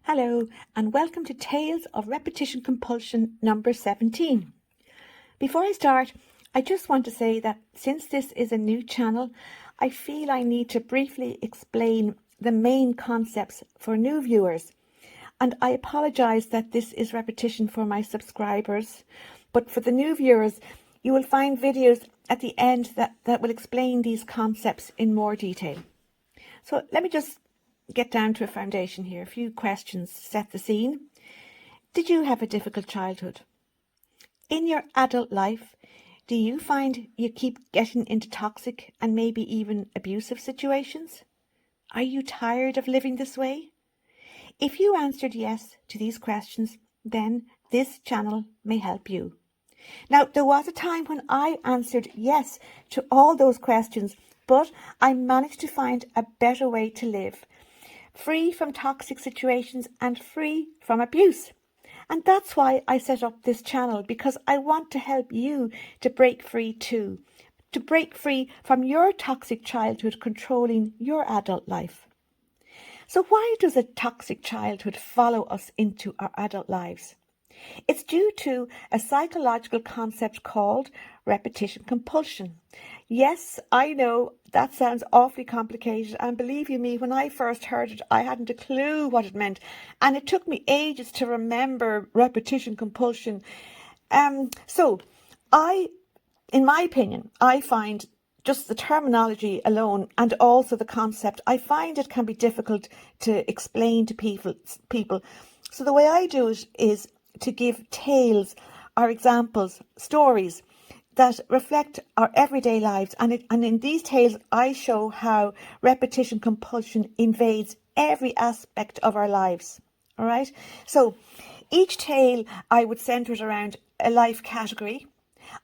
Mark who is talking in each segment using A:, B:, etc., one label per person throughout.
A: Hello, and welcome to Tales of Repetition Compulsion number 17. Before I start, I just want to say that since this is a new channel, I feel I need to briefly explain the main concepts for new viewers. And I apologise that this is repetition for my subscribers, but for the new viewers, you will find videos at the end that will explain these concepts in more detail. So let me just get down to a foundation here. A few questions to set the scene. Did you have a difficult childhood? In your adult life, do you find you keep getting into toxic and maybe even abusive situations? Are you tired of living this way? If you answered yes to these questions, then this channel may help you. Now, there was a time when I answered yes to all those questions, but I managed to find a better way to live, free from toxic situations and free from abuse. And that's why I set up this channel, because I want to help you to break free too, to break free from your toxic childhood controlling your adult life. So why does a toxic childhood follow us into our adult lives? It's due to a psychological concept called repetition compulsion. Yes, I know that sounds awfully complicated, and believe you me, when I first heard it, I hadn't a clue what it meant, and it took me ages to remember repetition compulsion. In my opinion, I find just the terminology alone and also the concept, I find it can be difficult to explain to people. So the way I do it is to give tales or examples, stories that reflect our everyday lives. And in these tales, I show how repetition compulsion invades every aspect of our lives. All right. So each tale, I would center it around a life category.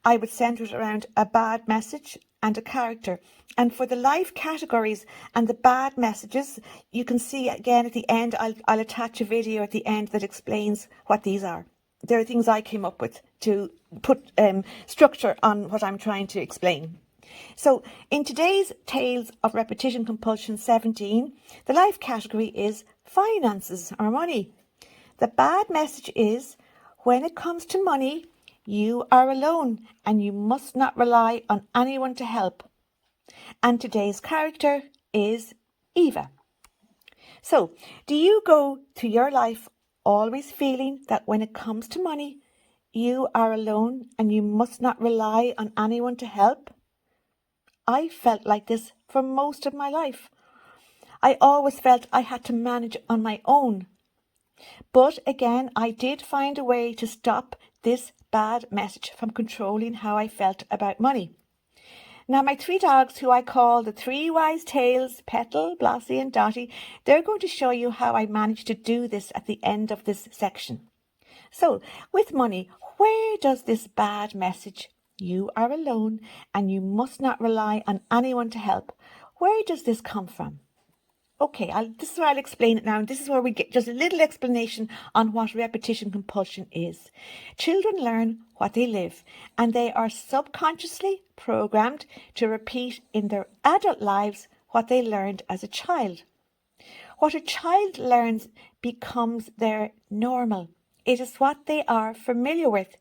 A: I would center it around a bad message and a character. And for the life categories and the bad messages, you can see again at the end, I'll attach a video at the end that explains what these are. There are things I came up with to put structure on what I'm trying to explain. So in today's Tales of Repetition Compulsion 17, the life category is finances or money. The bad message is, when it comes to money, you are alone and you must not rely on anyone to help. And today's character is Eva. So, do you go through your life always feeling that when it comes to money, you are alone and you must not rely on anyone to help? I felt like this for most of my life. I always felt I had to manage on my own. But again, I did find a way to stop this bad message from controlling how I felt about money. Now, my three dogs, who I call the three wise tales, Petal, Blossie and Dottie, they're going to show you how I managed to do this at the end of this section. So, with money, where does this bad message, you are alone and you must not rely on anyone to help, where does this come from? Okay, this is where I'll explain it now, and this is where we get just a little explanation on what repetition compulsion is. Children learn what they live, and they are subconsciously programmed to repeat in their adult lives what they learned as a child. What a child learns becomes their normal. It is what they are familiar with.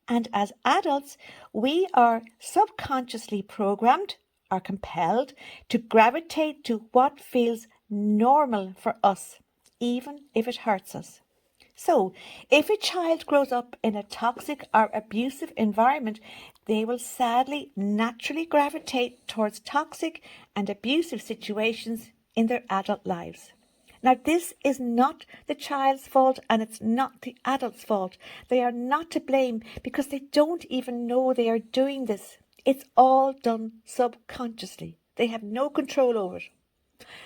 A: And as adults, we are subconsciously programmed or compelled to gravitate to what feels normal for us, even if it hurts us. So, if a child grows up in a toxic or abusive environment, they will sadly naturally gravitate towards toxic and abusive situations in their adult lives. Now, this is not the child's fault and it's not the adult's fault. They are not to blame because they don't even know they are doing this. It's all done subconsciously. They have no control over it.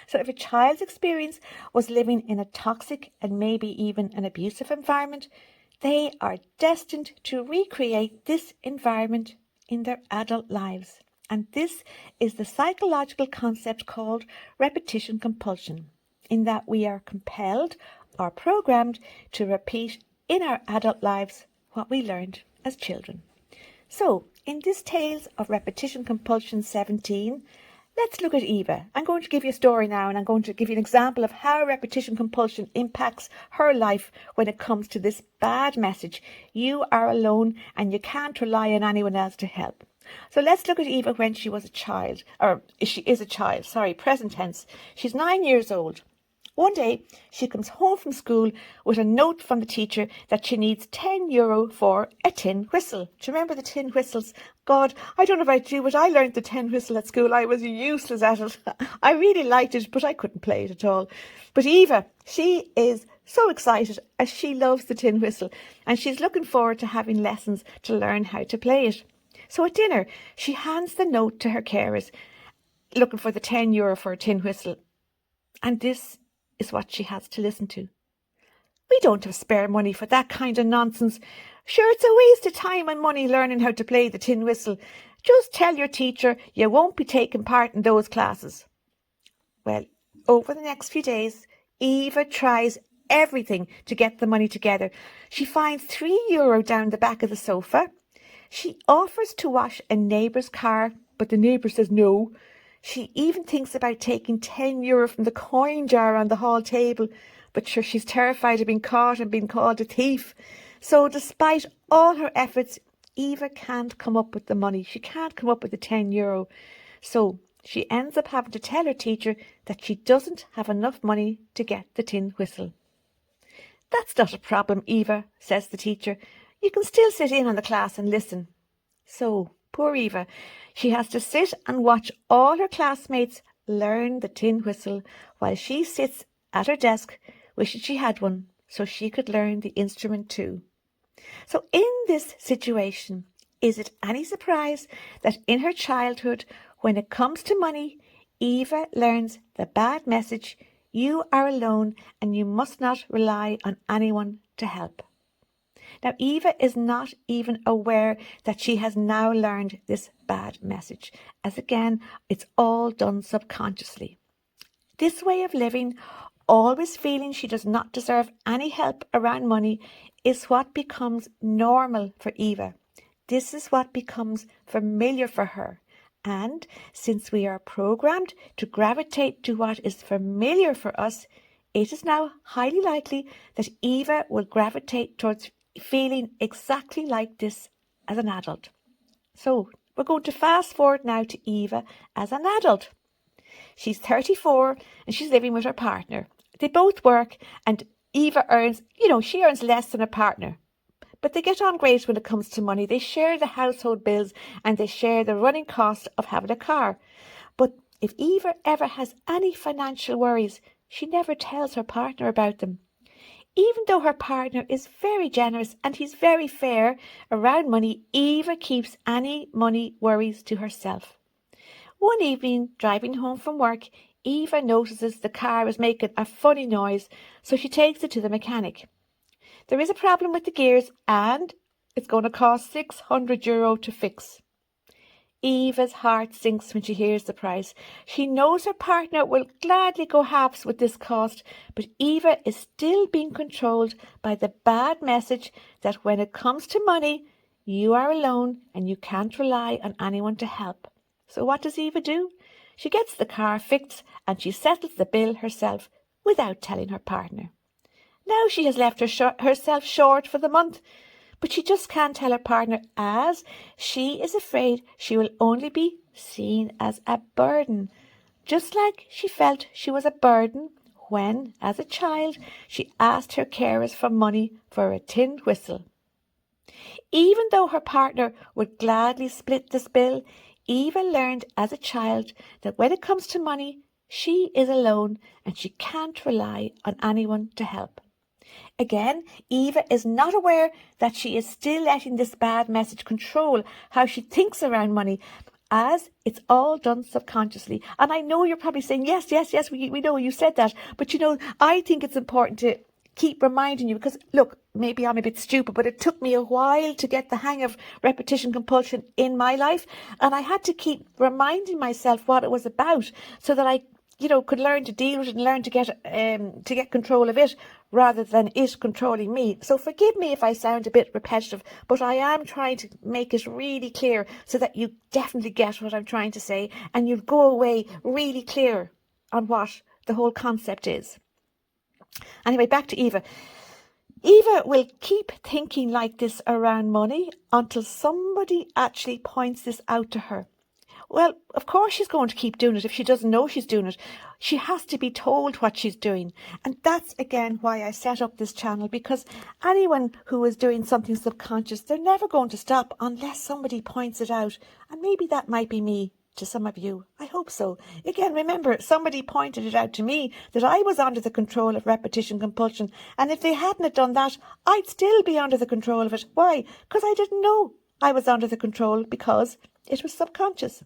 A: So if a child's experience was living in a toxic and maybe even an abusive environment, they are destined to recreate this environment in their adult lives. And this is the psychological concept called repetition compulsion, in that we are compelled or programmed to repeat in our adult lives what we learned as children. So, in this Tales of Repetition Compulsion 17, Let's look at Eva. I'm going to give you a story now, and I'm going to give you an example of how repetition compulsion impacts her life when it comes to this bad message. You are alone and you can't rely on anyone else to help. So let's look at Eva when she was a child, or she is a child, present tense. She's 9 years old. One day, she comes home from school with a note from the teacher that she needs €10 for a tin whistle. Do you remember the tin whistles? God, I don't know about you, but I learned the tin whistle at school. I was useless at it. I really liked it, but I couldn't play it at all. But Eva, she is so excited as she loves the tin whistle, and she's looking forward to having lessons to learn how to play it. So at dinner, she hands the note to her carers, looking for the €10 for a tin whistle. And this is what she has to listen to. We don't have spare money for that kind of nonsense. Sure, it's a waste of time and money learning how to play the tin whistle. Just tell your teacher you won't be taking part in those classes. Well, over the next few days, Eva tries everything to get the money together. She finds €3 down the back of the sofa. She offers to wash a neighbour's car, but the neighbour says no. She even thinks about taking €10 from the coin jar on the hall table, but sure, she's terrified of being caught and being called a thief. So despite all her efforts, Eva can't come up with the money. She can't come up with the €10. So she ends up having to tell her teacher that she doesn't have enough money to get the tin whistle. That's not a problem, Eva, says the teacher. You can still sit in on the class and listen. So, poor Eva, she has to sit and watch all her classmates learn the tin whistle while she sits at her desk wishing she had one so she could learn the instrument too. So in this situation, is it any surprise that in her childhood, when it comes to money, Eva learns the bad message, you are alone and you must not rely on anyone to help. Now, Eva is not even aware that she has now learned this bad message, as again, it's all done subconsciously. This way of living, always feeling she does not deserve any help around money, is what becomes normal for Eva. This is what becomes familiar for her. And since we are programmed to gravitate to what is familiar for us, it is now highly likely that Eva will gravitate towards feeling exactly like this as an adult. So we're going to fast forward now to Eva as an adult. She's 34 and she's living with her partner. They both work and Eva earns, she earns less than her partner. But they get on great when it comes to money. They share the household bills and they share the running cost of having a car. But if Eva ever has any financial worries, she never tells her partner about them. Even though her partner is very generous and he's very fair around money, Eva keeps any money worries to herself. One evening, driving home from work, Eva notices the car is making a funny noise, so she takes it to the mechanic. There is a problem with the gears and it's going to cost €600 to fix. Eva's heart sinks when she hears the price. She knows her partner will gladly go halves with this cost, but Eva is still being controlled by the bad message that when it comes to money, you are alone and you can't rely on anyone to help. So what does Eva do? She gets the car fixed and she settles the bill herself without telling her partner. Now she has left herself short for the month, but she just can't tell her partner as she is afraid she will only be seen as a burden, just like she felt she was a burden when, as a child, she asked her carers for money for a tin whistle. Even though her partner would gladly split this bill, Eva learned as a child that when it comes to money, she is alone and she can't rely on anyone to help. Again, Eva is not aware that she is still letting this bad message control how she thinks around money, as it's all done subconsciously. And I know you're probably saying, yes, we know you said that. But I think it's important to keep reminding you because, look, maybe I'm a bit stupid, but it took me a while to get the hang of repetition compulsion in my life. And I had to keep reminding myself what it was about so that I could learn to deal with it and learn to get control of it rather than it controlling me. So forgive me if I sound a bit repetitive, but I am trying to make it really clear so that you definitely get what I'm trying to say and you'll go away really clear on what the whole concept is. Anyway, back to Eva. Eva will keep thinking like this around money until somebody actually points this out to her. Well, of course she's going to keep doing it if she doesn't know she's doing it. She has to be told what she's doing. And that's, again, why I set up this channel, because anyone who is doing something subconscious, they're never going to stop unless somebody points it out. And maybe that might be me to some of you. I hope so. Again, remember, somebody pointed it out to me that I was under the control of repetition compulsion. And if they hadn't have done that, I'd still be under the control of it. Why? Because I didn't know I was under the control, because it was subconscious.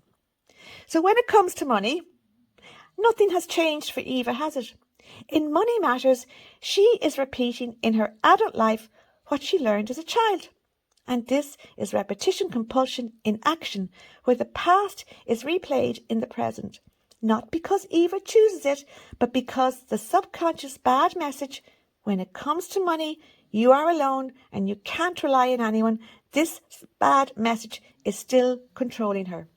A: So when it comes to money, nothing has changed for Eva, has it? In money matters, she is repeating in her adult life what she learned as a child. And this is repetition compulsion in action, where the past is replayed in the present. Not because Eva chooses it, but because the subconscious bad message, when it comes to money, you are alone and you can't rely on anyone, this bad message is still controlling her.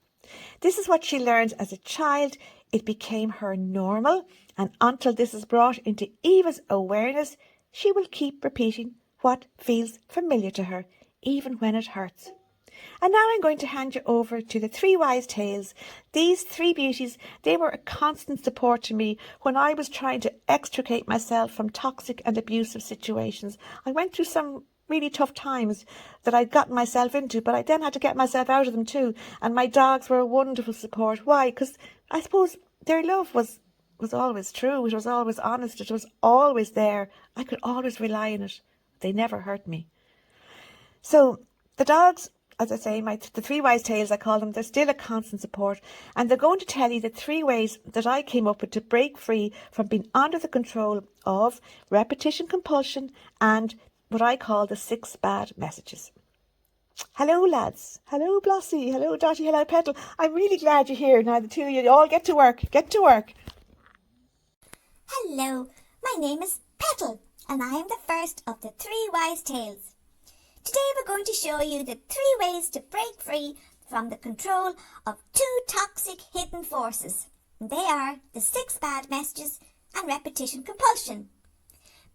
A: This is what she learned as a child. It became her normal, and until this is brought into Eva's awareness, she will keep repeating what feels familiar to her, even when it hurts. And now I'm going to hand you over to the three wise tales. These three beauties, they were a constant support to me when I was trying to extricate myself from toxic and abusive situations. I went through some really tough times that I'd gotten myself into, but I then had to get myself out of them too. And my dogs were a wonderful support. Why? Because I suppose their love was always true. It was always honest. It was always there. I could always rely on it. They never hurt me. So the dogs, as I say, the three wise tales, I call them, they're still a constant support. And they're going to tell you the 3 ways that I came up with to break free from being under the control of repetition compulsion and what I call the 6 bad messages. Hello, lads. Hello, Blossy. Hello, Dotty. Hello, Petal. I'm really glad you're here. Now the two of you all get to work. Get to work.
B: Hello, my name is Petal, and I am the first of the 3 wise tales. Today we're going to show you the 3 ways to break free from the control of 2 toxic hidden forces. They are the 6 bad messages and repetition compulsion.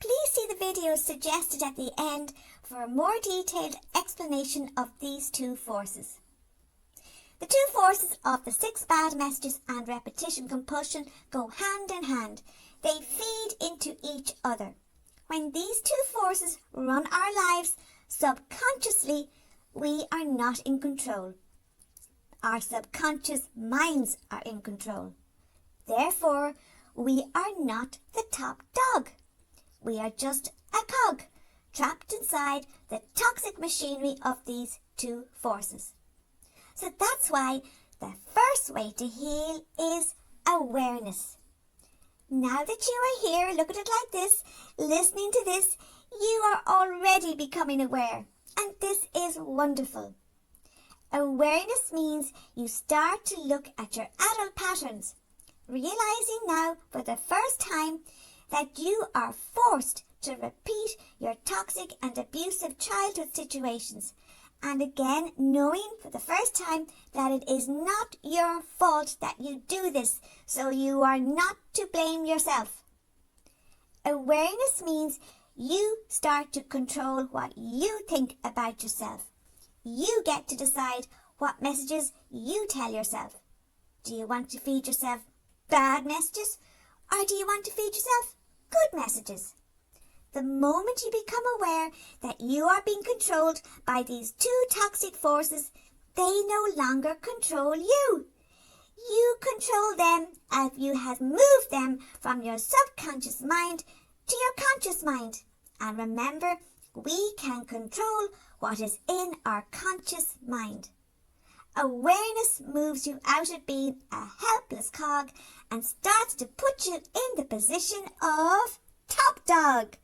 B: Please see the videos suggested at the end for a more detailed explanation of these 2 forces. The 2 forces of the 6 bad messages and repetition compulsion go hand in hand. They feed into each other. When these 2 forces run our lives subconsciously, we are not in control. Our subconscious minds are in control. Therefore, we are not the top dog. We are just a cog, trapped inside the toxic machinery of these 2 forces. So that's why the first way to heal is awareness. Now that you are here, look at it like this, listening to this, you are already becoming aware. And this is wonderful. Awareness means you start to look at your adult patterns, realizing now for the first time that you are forced to repeat your toxic and abusive childhood situations. And again, knowing for the first time that it is not your fault that you do this, so you are not to blame yourself. Awareness means you start to control what you think about yourself. You get to decide what messages you tell yourself. Do you want to feed yourself bad messages, or do you want to feed yourself good messages? The moment you become aware that you are being controlled by these 2 toxic forces, they no longer control you. You control them as you have moved them from your subconscious mind to your conscious mind. And remember, we can control what is in our conscious mind. Awareness moves you out of being a helpless cog and starts to put you in the position of top dog.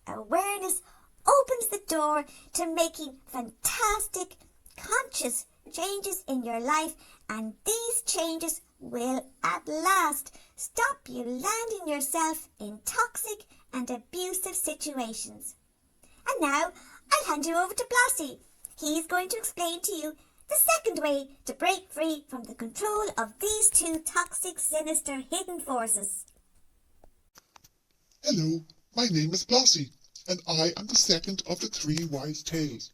B: Awareness opens the door to making fantastic, conscious changes in your life And these changes will at last stop you landing yourself in toxic and abusive situations. And now I'll hand you over to Blossie. He's going to explain to you the second way to break free from the control of these two toxic, sinister, hidden forces.
C: Hello, my name is Blossie, and I am the second of the three wise tales.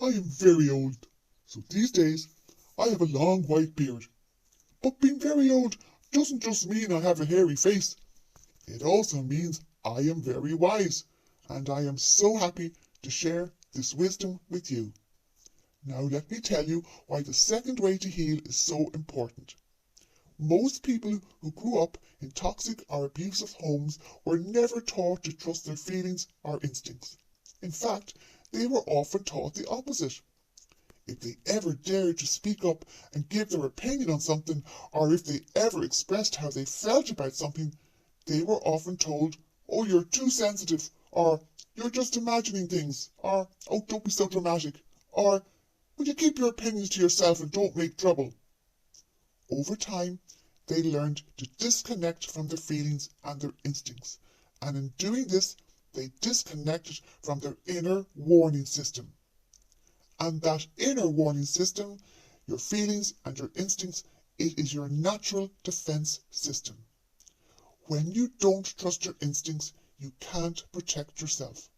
C: I am very old, so these days I have a long white beard. But being very old doesn't just mean I have a hairy face. It also means I am very wise, and I am so happy to share this wisdom with you. Now let me tell you why the second way to heal is so important. Most people who grew up in toxic or abusive homes were never taught to trust their feelings or instincts. In fact, they were often taught the opposite. If they ever dared to speak up and give their opinion on something, or if they ever expressed how they felt about something, they were often told, "Oh, you're too sensitive," or "You're just imagining things," or "Oh, don't be so dramatic," or "Will you keep your opinions to yourself and don't make trouble?" Over time, they learned to disconnect from their feelings and their instincts, and in doing this, they disconnected from their inner warning system. And that inner warning system, your feelings and your instincts, it is your natural defense system. When you don't trust your instincts, you can't protect yourself.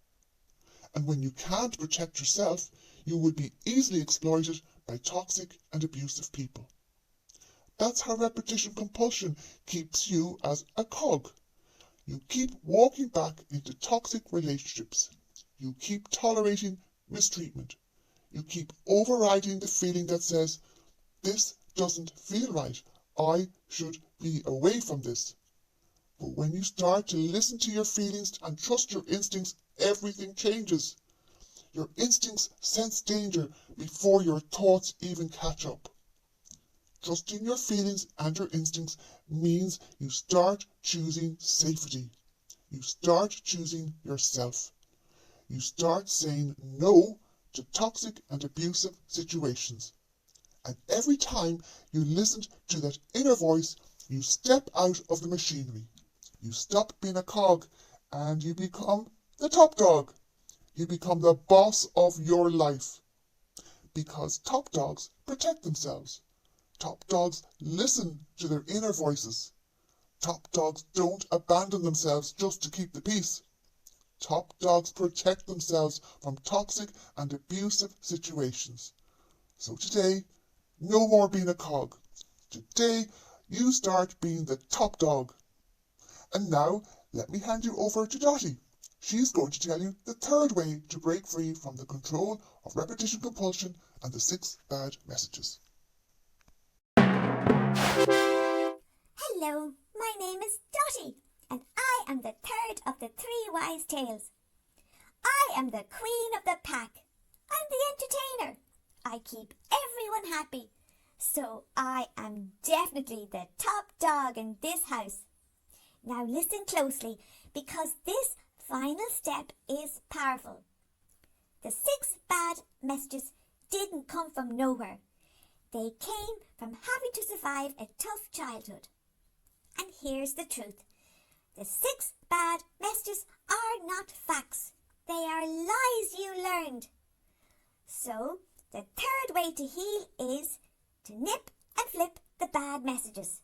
C: And when you can't protect yourself, you will be easily exploited by toxic and abusive people. That's how repetition compulsion keeps you as a cog. You keep walking back into toxic relationships. You keep tolerating mistreatment. You keep overriding the feeling that says, "This doesn't feel right. I should be away from this." But when you start to listen to your feelings and trust your instincts, everything changes. Your instincts sense danger before your thoughts even catch up. Trusting your feelings and your instincts means you start choosing safety. You start choosing yourself. You start saying no to toxic and abusive situations. And every time you listen to that inner voice, you step out of the machinery. You stop being a cog and you become the top dog. You become the boss of your life. Because top dogs protect themselves. Top dogs listen to their inner voices. Top dogs don't abandon themselves just to keep the peace. Top dogs protect themselves from toxic and abusive situations. So today, no more being a cog. Today, you start being the top dog. And now, let me hand you over to Dottie. She's going to tell you the third way to break free from the control of repetition compulsion and the 6 bad messages.
B: Hello, my name is Dottie, and I am the third of the 3 wise tales. I am the queen of the pack. I'm the entertainer. I keep everyone happy. So I am definitely the top dog in this house. Now listen closely, because this final step is powerful. The 6 bad messages didn't come from nowhere. They came from having to survive a tough childhood. And here's the truth. The 6 bad messages are not facts. They are lies you learned. So, the third way to heal is to nip and flip the bad messages.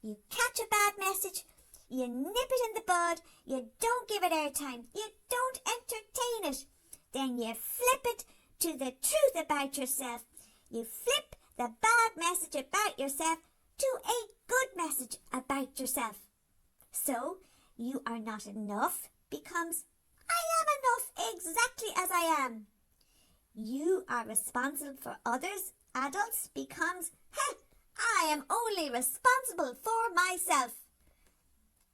B: You catch a bad message, you nip it in the bud, you don't give it airtime, you don't entertain it. Then you flip it to the truth about yourself. You flip the bad message about yourself to a good message about yourself. So, you are not enough becomes I am enough exactly as I am. You are responsible for others, adults becomes I am only responsible for myself.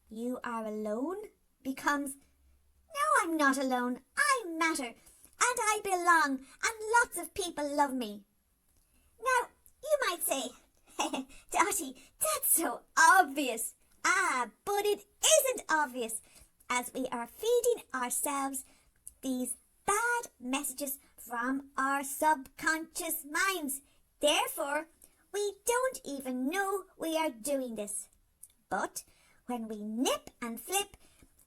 B: You are alone becomes no, I'm not alone. I matter and I belong and lots of people love me. Now, you might say, Dottie, that's so obvious. But it isn't obvious, as we are feeding ourselves these bad messages from our subconscious minds. Therefore, We don't even know we are doing this. But when we nip and flip,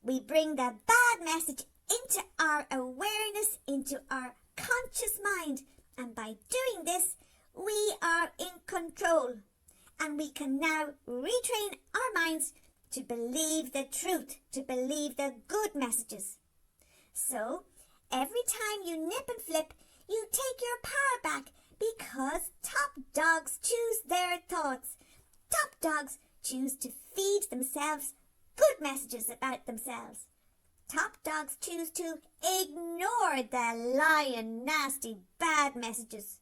B: we bring the bad message into our awareness, into our conscious mind. And by doing this, we are in control. And we can now retrain our minds to believe the truth, to believe the good messages. So, every time you nip and flip, you take your power back because top dogs choose their thoughts. Top dogs choose to feed themselves good messages about themselves. Top dogs choose to ignore the lying, nasty, bad messages.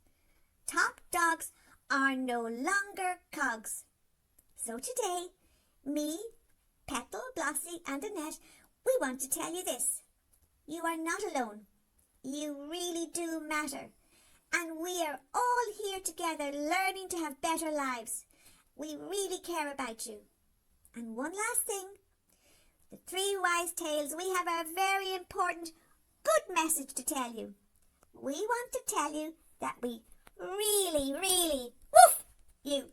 B: Top dogs are no longer cogs. So today, me, Petal, Blossie and Annette, we want to tell you this. You are not alone. You really do matter. And we are all here together learning to have better lives. We really care about you. And one last thing. The Three Wise Tales, we have a very important, good message to tell you. We want to tell you that we really, woof you.